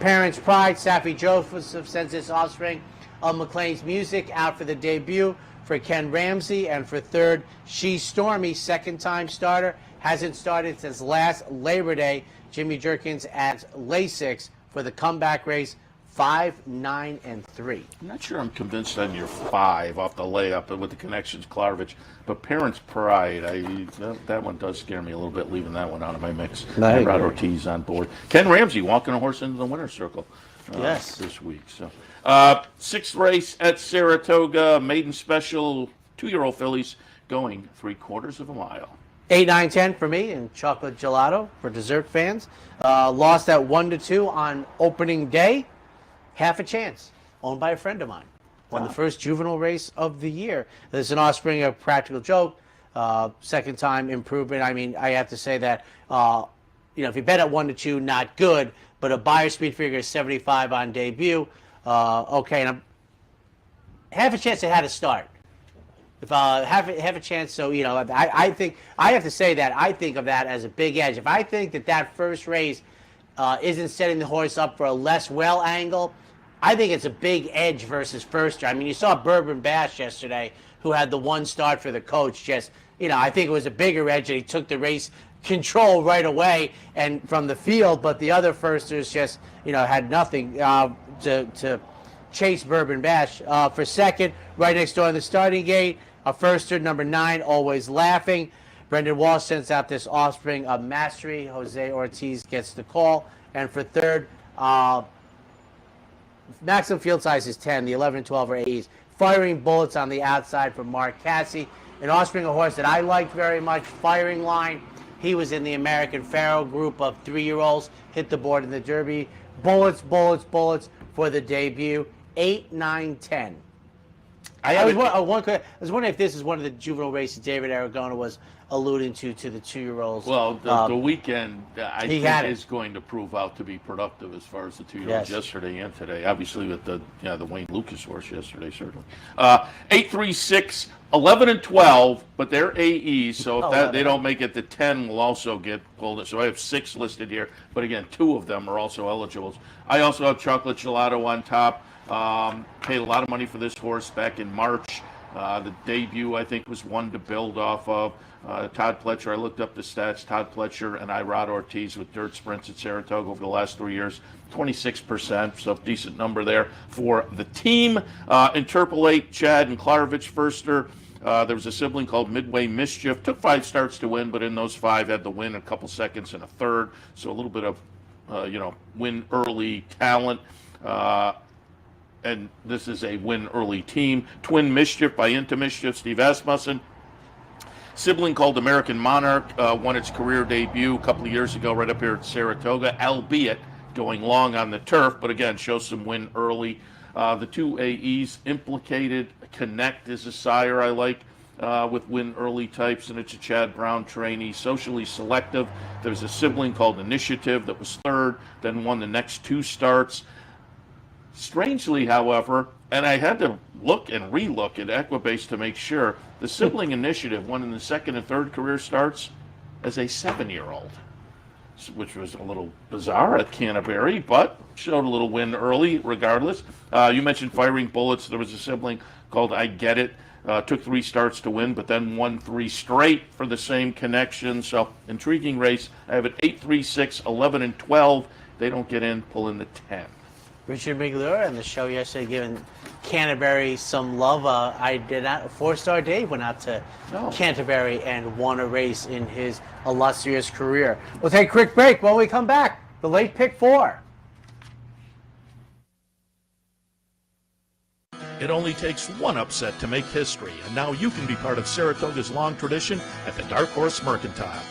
Parents' Pride, Safi Joseph sends his offspring of McLean's Music out for the debut for Ken Ramsey. And for third, She's Stormy, second-time starter. Hasn't started since last Labor Day. Jimmy Jerkins adds Lasix for the comeback race, 5, 9, and 3. I'm not sure I'm convinced on your 5 off the layup with the connections, Klarovich. But Parents' Pride, that one does scare me a little bit, leaving that one out of my mix. And Rod Ortiz on board. Ken Ramsey walking a horse into the winner's circle this week. So, 6th race at Saratoga, maiden special, 2-year-old fillies going 3/4 of a mile. 8, 9, 10 for me, and chocolate gelato for dessert fans. Lost at 1-2 on opening day. Half a chance, owned by a friend of mine. Won the first juvenile race of the year. There's an offspring of Practical Joke, second time improvement. I mean, I have to say that, if you bet at 1-2, not good, but a buyer speed figure is 75 on debut. Okay, and half a chance it had to start. If have a chance, so I think I have to say that I think of that as a big edge. If I think that first race isn't setting the horse up for a less well angle, I think it's a big edge versus first. I mean, you saw Bourbon Bash yesterday, who had the one start for the coach. I think it was a bigger edge, and he took the race control right away and from the field. But the other firsters just had nothing to chase Bourbon Bash. For second, right next door in the starting gate, a firster, number 9, Always Laughing. Brendan Walsh sends out this offspring of Mastery. Jose Ortiz gets the call. And for third, maximum field size is 10. The 11 and 12 are A's. Firing Bullets on the outside for Mark Cassie. An offspring, a horse that I liked very much, Firing Line. He was in the American Pharaoh group of 3-year-olds. Hit the board in the Derby. Bullets, Bullets, Bullets for the debut. 8, 9, 10. I was wondering if this is one of the juvenile races David Aragona was alluding to the 2-year-olds. Well, the weekend, I think, is going to prove out to be productive as far as the 2-year-olds yesterday and today. Obviously, with the Wayne Lucas horse yesterday, certainly. 8, 3, 6, 11, and 12, but they're AEs, so if they don't make it to 10, will also get pulled. So I have 6 listed here, but again, 2 of them are also eligibles. I also have Chocolate Gelato on top. Paid a lot of money for this horse back in March. The debut, I think, was one to build off of. Todd Pletcher, I looked up the stats. Todd Pletcher and Rod Ortiz with dirt sprints at Saratoga over the last 3 years, 26%, so decent number there for the team. Interpolate, Chad and Klarovich firster. There was a sibling called Midway Mischief. Took 5 starts to win, but in those 5 had the win a couple seconds and a third, so a little bit of, win early talent. And this is a win early team. Twin Mischief by Into Mischief, Steve Asmussen. Sibling called American Monarch won its career debut a couple of years ago right up here at Saratoga, albeit going long on the turf, but again, shows some win early. The 2 AEs implicated. Connect is a sire I like with win early types, and it's a Chad Brown trainee. Socially Selective. There's a sibling called Initiative that was third, then won the next 2 starts. Strangely, however, and I had to look and relook at Equibase to make sure, the sibling Initiative won in the 2nd and 3rd career starts as a 7-year-old, which was a little bizarre at Canterbury, but showed a little win early regardless. You mentioned Firing Bullets. There was a sibling called I Get It. Took 3 starts to win, but then won 3 straight for the same connection. So, intriguing race. I have it 8, 3, 6, 11, and 12. They don't get in, pull in the 10. Richard Migliola on the show yesterday giving Canterbury some love. I did not. 4-star Dave went out to Canterbury and won a race in his illustrious career. We'll take a quick break. When we come back, the late pick 4. It only takes one upset to make history, and now you can be part of Saratoga's long tradition at the Dark Horse Mercantile.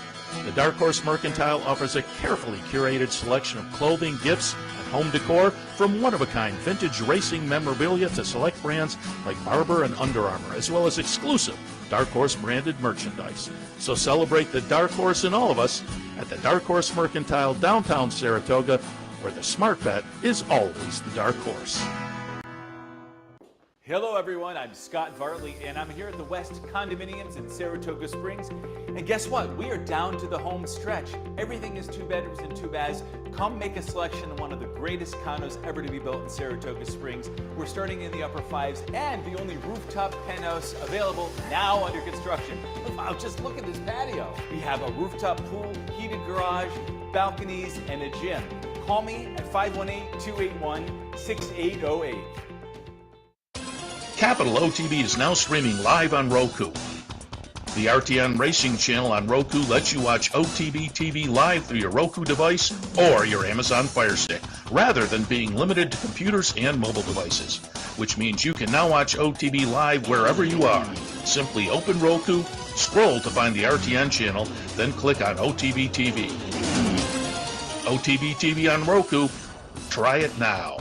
The Dark Horse Mercantile offers a carefully curated selection of clothing, gifts, and home decor, from one-of-a-kind vintage racing memorabilia to select brands like Barber and Under Armour, as well as exclusive Dark Horse branded merchandise. So celebrate the Dark Horse in all of us at the Dark Horse Mercantile, downtown Saratoga, where the smart bet is always the Dark Horse. Hello everyone, I'm Scott Vartley and I'm here at the West Condominiums in Saratoga Springs. And guess what? We are down to the home stretch. Everything is 2 bedrooms and 2 baths. Come make a selection of one of the greatest condos ever to be built in Saratoga Springs. We're starting in the upper 5s and the only rooftop penthouse available now under construction. Wow, just look at this patio. We have a rooftop pool, heated garage, balconies, and a gym. Call me at 518-281-6808. Capital OTB is now streaming live on Roku. The RTN Racing channel on Roku lets you watch OTB TV live through your Roku device or your Amazon Fire Stick, rather than being limited to computers and mobile devices, which means you can now watch OTB live wherever you are. Simply open Roku, scroll to find the RTN channel, then click on OTB TV. OTB TV on Roku. Try it now.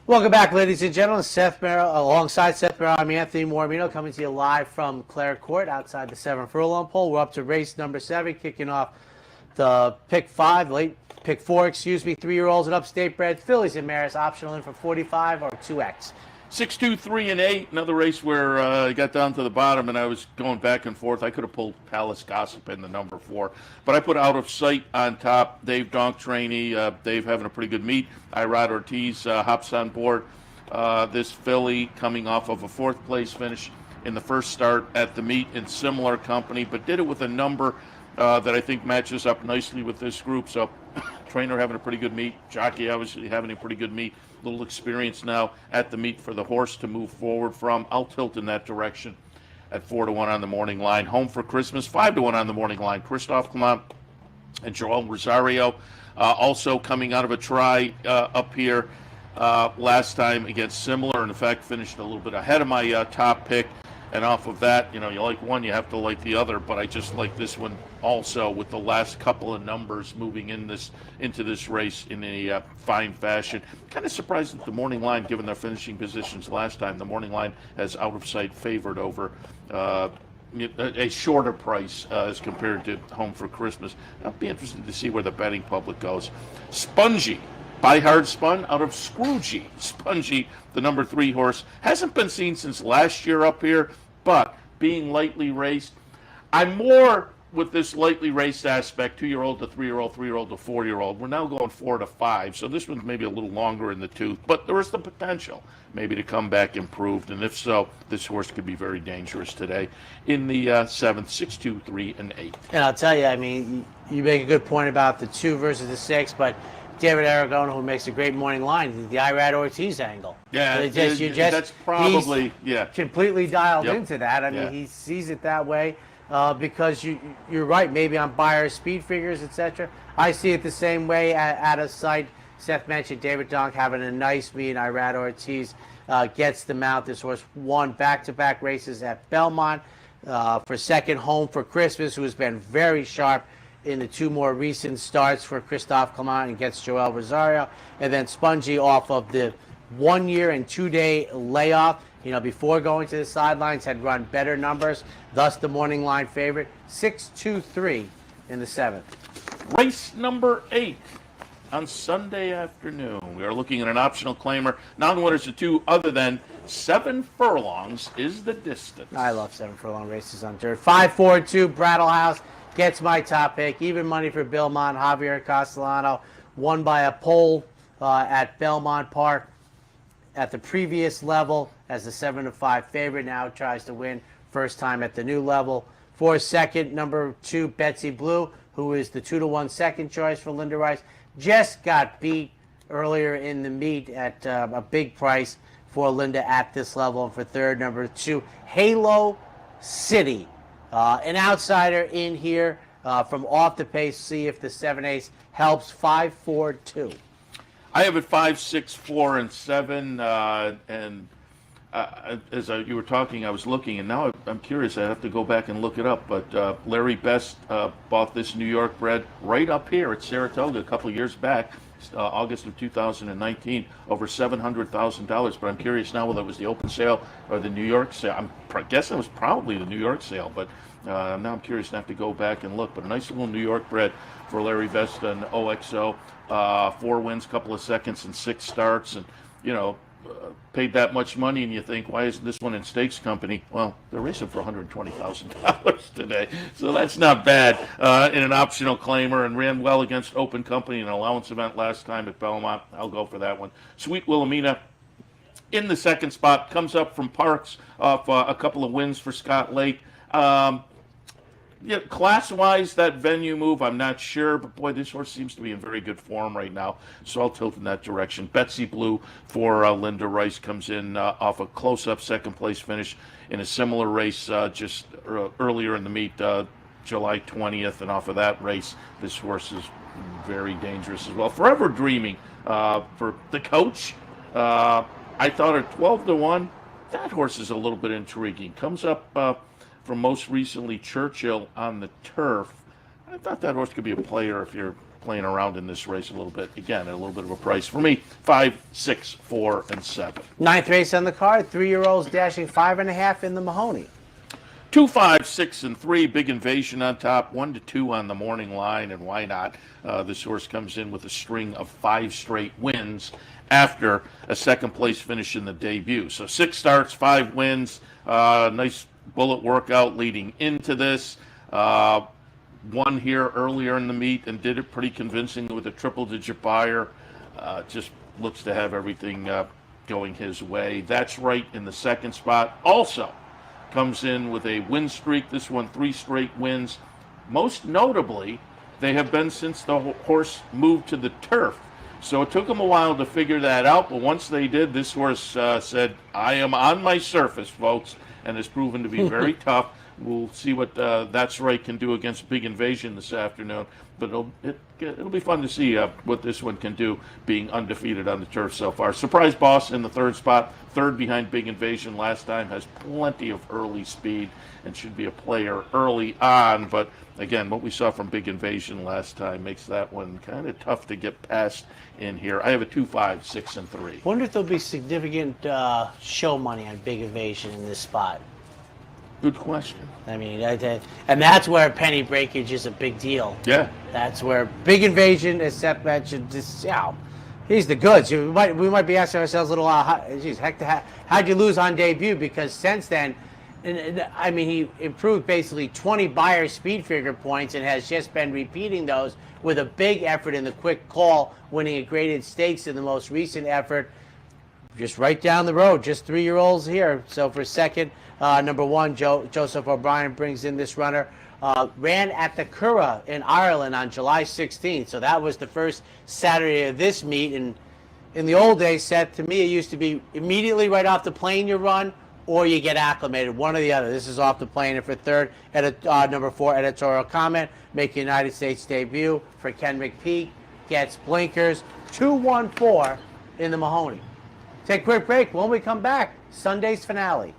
Welcome back, ladies and gentlemen. Seth Merrow, alongside Seth Merrow, I'm Anthony Mormino, coming to you live from Clare Court outside the 7 furlong pole. We're up to race number 7, kicking off the pick 5, late pick 4, 3-year-olds and upstate bred fillies and mares, optional in for 45 or 2X. 6, 2, 3, and 8. Another race where I got down to the bottom and I was going back and forth. I could have pulled Palace Gossip in the number 4, but I put Out of Sight on top. Dave Donk trainee. Dave having a pretty good meet. Irad Ortiz hops on board. This filly coming off of a 4th place finish in the first start at the meet in similar company, but did it with a number that I think matches up nicely with this group. So trainer having a pretty good meet. Jockey obviously having a pretty good meet. Little experience now at the meet for the horse to move forward from. I'll tilt in that direction at 4-1 on the morning line. Home for Christmas, 5-1 on the morning line. Christophe Clement and Joel Rosario also coming out of a try up here last time against similar, and in fact finished a little bit ahead of my top pick. And off of that, you like one, you have to like the other. But I just like this one also, with the last couple of numbers moving into this race in a fine fashion. Kind of surprised at the morning line, given their finishing positions last time. The morning line has Out of Sight favored over a shorter price as compared to Home for Christmas. I'll be interested to see where the betting public goes. Spongy. By Hard Spun out of Scroogey. Spongy, the number 3 horse, hasn't been seen since last year up here, but being lightly raced, I'm more with this lightly raced aspect, 2-year-old to 3-year-old, 3-year-old to 4-year-old. We're now going 4 to 5, so this one's maybe a little longer in the tooth, but there is the potential maybe to come back improved, and if so, this horse could be very dangerous today in the 7th, 6, 2, 3, and 8. And I'll tell you, I mean, you make a good point about the 2 versus the 6, but David Aragona, who makes a great morning line, the Irad Ortiz angle. Yeah, that's probably, completely dialed Yep. into that. I mean, Yeah. he sees it that way because you're right, maybe on buyer speed figures, etc. I see it the same way Out of Sight. Seth mentioned David Donk having a nice meet. Irad Ortiz gets the mount. This horse won back-to-back races at Belmont for second Home for Christmas, who has been very sharp in the 2 more recent starts for Christophe Clement against Joel Rosario, and then Spongy off of the 1-year and 2-day layoff. Before going to the sidelines, had run better numbers, thus the morning line favorite. 6-2-3 in the 7th. Race number 8 on Sunday afternoon. We are looking at an optional claimer. Non-winners of 2 other than 7 furlongs is the distance. I love 7 furlong races on dirt. 5-4-2 Brattle House gets my top pick. Even money for Belmont. Javier Castellano won by a pole at Belmont Park at the previous level as the 7-5 favorite. Now tries to win first time at the new level. For second, number 2 Betsy Blue, who is the 2-1 second choice for Linda Rice, just got beat earlier in the meet at a big price for Linda at this level. And for third, number 2 Halo City. An outsider in here from off the pace. See if the 7/8 helps. 5-4-2. I have it 5, 6, 4, and 7. And as you were talking, I was looking, and now I'm curious. I have to go back and look it up. But Larry Best bought this New York bred right up here at Saratoga a couple of years back August of 2019, over $700,000. But I'm curious now whether it was the open sale or the New York sale. I'm guessing it was probably the New York sale, but now I'm curious to have to go back and look. But a nice little New York bred for Larry Vesta and OXO. 4 wins, couple of seconds, and 6 starts, and paid that much money, and you think, why isn't this one in stakes company? Well, they're racing for $120,000 today, so that's not bad in an optional claimer, and ran well against open company in an allowance event last time at Belmont. I'll go for that one. Sweet Wilhelmina in the second spot, comes up from Parks off a couple of wins for Scott Lake. Class-wise, that venue move, I'm not sure, but boy, this horse seems to be in very good form right now, so I'll tilt in that direction. Betsy Blue for Linda Rice comes in off a close-up second-place finish in a similar race just earlier in the meet, July 20th, and off of that race, this horse is very dangerous as well. Forever Dreaming for the coach. I thought her 12-1. That horse is a little bit intriguing. Comes up from most recently Churchill on the turf. I thought that horse could be a player if you're playing around in this race a little bit. Again, at a little bit of a price. For me, 5, 6, 4, and 7. 9th race on the card. 3-year-olds dashing 5.5 in the Mahoney. 2, 5, 6, and 3. Big Invasion on top. 1-2 on the morning line, and why not? This horse comes in with a string of 5 straight wins after a second-place finish in the debut. So 6 starts, 5 wins. Nice bullet workout leading into this. Won here earlier in the meet and did it pretty convincingly with a triple-digit buyer. Just looks to have everything going his way. That's right in the second spot. Also comes in with a win streak. This one, 3 straight wins. Most notably, they have been since the horse moved to the turf. So it took them a while to figure that out, but once they did, this horse said, I am on my surface, folks, and has proven to be very tough. We'll see what That's Right can do against Big Invasion this afternoon, but it'll be fun to see what this one can do, being undefeated on the turf so far. Surprise Boss in the 3rd spot, 3rd behind Big Invasion last time, has plenty of early speed and should be a player early on, but again, what we saw from Big Invasion last time makes that one kind of tough to get past in here. I have a 2, 5, 6, and 3. Wonder if there'll be significant show money on Big Invasion in this spot. Good question. I mean, and that's where penny breakage is a big deal. Yeah. That's where Big Invasion, as Seth mentioned, he's the goods. We might be asking ourselves a little, how'd you lose on debut? Because since then, I mean, he improved basically 20 Beyer speed figure points and has just been repeating those with a big effort in the quick call, winning a graded stakes in the most recent effort. Just right down the road, just 3-year-olds here. So for second, number 1, Joseph O'Brien brings in this runner. Ran at the Curragh in Ireland on July 16th. So that was the first Saturday of this meet. And in the old days, Seth, to me, it used to be immediately right off the plane you run, or you get acclimated, one or the other. This is off the plane. And for third, number 4, editorial comment, make United States debut for Ken McPeak. Gets blinkers, 2-1-4 in the Mahoney. Take a quick break. When we come back, Sunday's finale.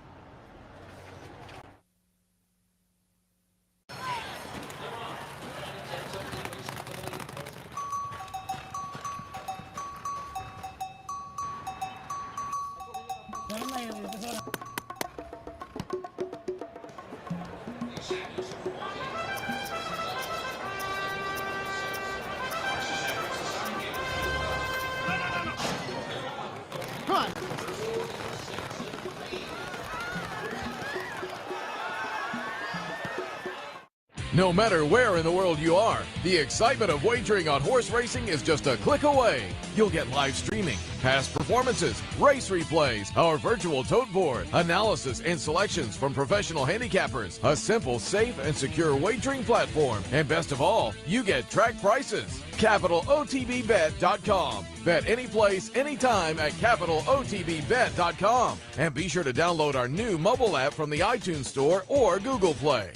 No matter where in the world you are, the excitement of wagering on horse racing is just a click away. You'll get live streaming, past performances, race replays, our virtual tote board, analysis and selections from professional handicappers, a simple, safe, and secure wagering platform, and best of all, you get track prices. CapitalOTBBet.com. Bet any place, anytime at CapitalOTBBet.com. And be sure to download our new mobile app from the iTunes Store or Google Play.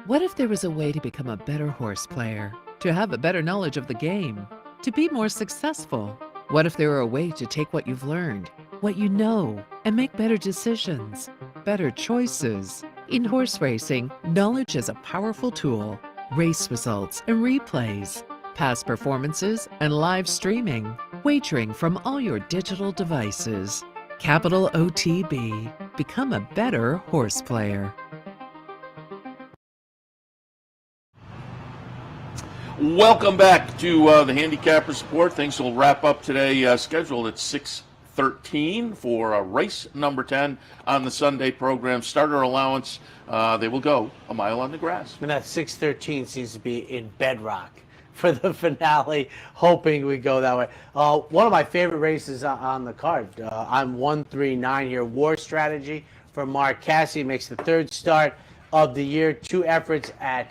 What if there was a way to become a better horse player, to have a better knowledge of the game, to be more successful? What if there were a way to take what you've learned, what you know, and make better decisions, better choices? In horse racing, knowledge is a powerful tool. Race results and replays, past performances, and live streaming. Wagering from all your digital devices. Capital OTB. Become a better horse player. Welcome back to the Handicappers Report. Things will wrap up today, scheduled at 6:13 for race number 10 on the Sunday program. Starter allowance, they will go a mile on the grass. And that 6:13 seems to be in bedrock for the finale, hoping we go that way. One of my favorite races on the card, I'm 139 here, War Strategy for Mark Cassidy, makes the third start of the year, 2 efforts at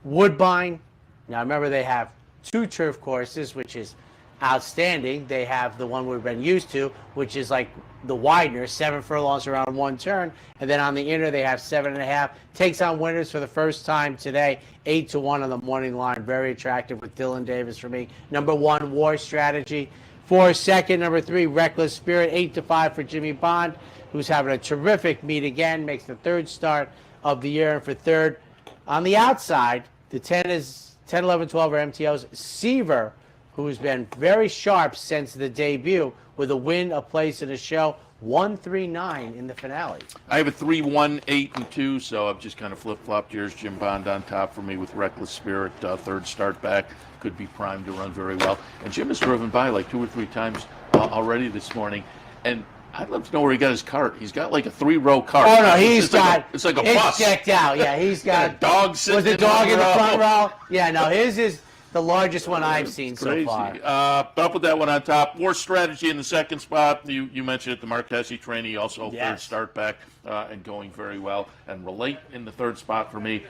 Woodbine. Now, remember, they have 2 turf courses, which is outstanding. They have the one we've been used to, which is like the Widener, 7 furlongs around 1 turn. And then on the inner, they have 7.5. Takes on winners for the first time today, 8-1 on the morning line. Very attractive with Dylan Davis for me. Number 1, War Strategy. For second, number 3, Reckless Spirit, 8-5 for Jimmy Bond, who's having a terrific meet again, makes the third start of the year. And for third, on the outside, the 10 is 10, 11, 12 are MTOs. Seaver, who's been very sharp since the debut, with a win, a place, and a show. 139 in the finale. I have a 3, 1, 8, and 2, so I've just kind of flip-flopped yours. Jim Bond on top for me with Reckless Spirit. Third start back. Could be primed to run very well. And Jim has driven by like 2 or 3 times already this morning. And I'd love to know where he got his cart. He's got like a 3-row cart. Oh, no, it's like a bus. It's decked out. Yeah, he's got a dog sitting was the dog in the front row. row? Yeah, no, his is the largest one I've seen so far. Up with that one on top. War Strategy in the second spot. You mentioned it, the Marquesi trainee, also third start back and going very well. And Relate in the third spot for me.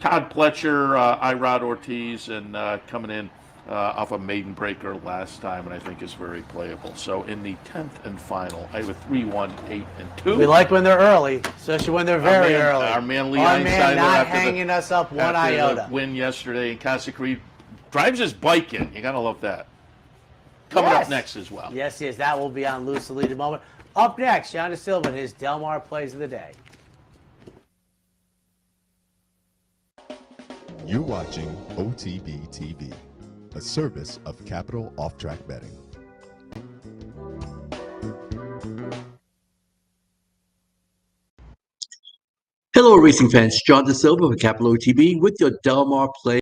Todd Pletcher, Irod Ortiz, and coming in off a maiden breaker last time, and I think is very playable. So in the 10th and final, I have a 3, 1, 8, and 2. We like when they're early, especially when they're very early. Our man Lee Our man Einstein not hanging us up one iota. Win yesterday in Casa Creed. Drives his bike in. You got to love that. Coming up next as well. Yes, that will be on Loose Elite in a moment. Up next, John DeSilva, his Del Mar Plays of the Day. You're watching OTB TV, a service of Capital Off Track Betting. Hello, racing fans. John DeSilva with Capital OTB with your Del Mar Play